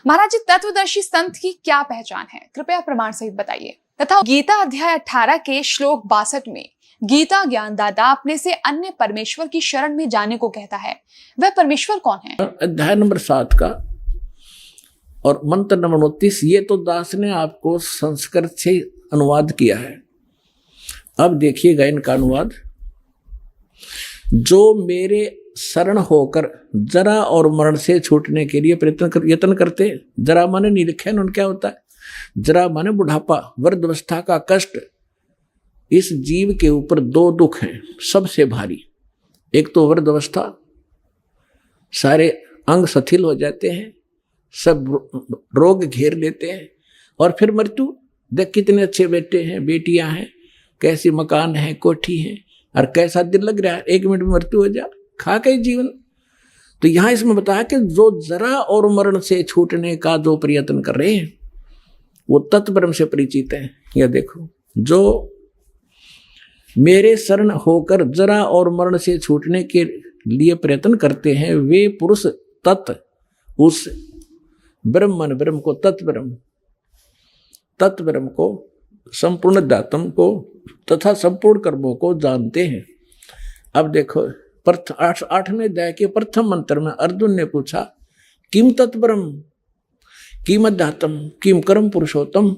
महाराज जी, तत्वदर्शी संत की क्या पहचान है, कृपया प्रमाण सहित बताइए। तथा गीता अध्याय 18 के श्लोक 62 में गीता ज्ञानदाता अपने से अन्य परमेश्वर की शरण में जाने को कहता है, वह परमेश्वर कौन है? अध्याय नंबर 7 का और मंत्र नंबर 29, ये तो दास ने आपको संस्कृत से अनुवाद किया है। अब देखिएगा इनका अनुवाद। जो मेरे शरण होकर जरा और मरण से छूटने के लिए यत्न करते। जरा माने नहीं लिखे उन्होंने, क्या होता है? जरा माने बुढ़ापा, वृद्धावस्था का कष्ट। इस जीव के ऊपर दो दुख हैं सबसे भारी। एक तो वृद्धावस्था, सारे अंग शिथिल हो जाते हैं, सब रोग घेर लेते हैं। और फिर मृत्यु। देख कितने अच्छे बेटे हैं, बेटियां हैं, कैसी मकान है, कोठी है, और कैसा दिल लग रहा है, 1 मिनट में मृत्यु हो जाए, खा के जीवन। तो यहां इसमें बताया कि जो जरा और मरण से छूटने का जो प्रयत्न कर रहे हैं वो तत्ब्रह्म से परिचित हैं। यह देखो, जो मेरे शरण होकर जरा और मरण से छूटने के लिए प्रयत्न करते हैं वे पुरुष तत् उस ब्रह्म को, तत्ब्रह्म को, संपूर्ण दातम को तथा संपूर्ण कर्मों को जानते हैं। अब देखो 8वें अध्याय के प्रथम मंत्र में अर्जुन ने पूछा, किम तत्ब्रह्म, किम अध्यात्म, किम कर्म पुरुषोत्तम,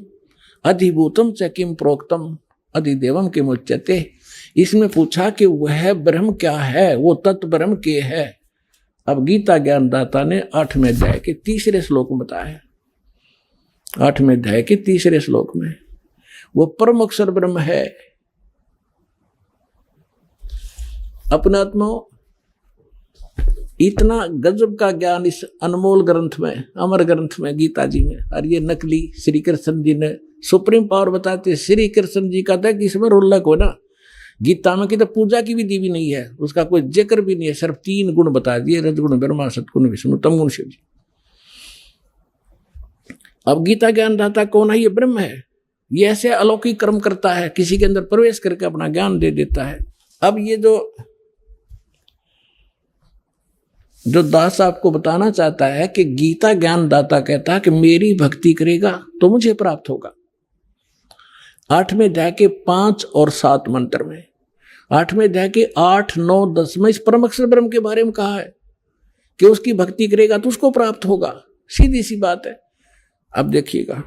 अधिभूतम च किम प्रोक्तम, अधिदेवम किम उच्यते। इसमें पूछा कि वह ब्रह्म क्या है, वो तत्ब्रह्म के है। अब गीता ज्ञानदाता ने 8वें अध्याय के 3रे श्लोक में बताया। 8वें अध्याय के 3रे श्लोक में वो परम अक्षर ब्रह्म है। अपने आत्मा इतना गजब का ज्ञान इस अनमोल ग्रंथ में, अमर ग्रंथ में, गीता जी में। और ये नकली श्री कृष्ण जी ने सुप्रीम पावर बताते। श्री कृष्ण जी का था कि इसमें रोलक हो ना, गीता में की तो पूजा की विधि भी नहीं है, उसका कोई जिक्र भी नहीं है, सिर्फ 3 गुण बता दिए, रजगुण ब्रह्मा, सतगुण विष्णु, तमगुण शिव जी। अब गीता ज्ञानदाता कौन है? ये ब्रह्म है। ये ऐसे अलौकिक कर्म करता है, किसी के अंदर प्रवेश करके अपना ज्ञान दे देता है। अब ये जो दास आपको बताना चाहता है कि गीता ज्ञानदाता कहता है कि मेरी भक्ति करेगा तो मुझे प्राप्त होगा। 8वें अध्याय के 5 और 7 मंत्र में, 8वें अध्याय के 8, 9, 10 में इस परम अक्षर ब्रह्म के बारे में कहा है कि उसकी भक्ति करेगा तो उसको प्राप्त होगा। सीधी सी बात है। अब देखिएगा,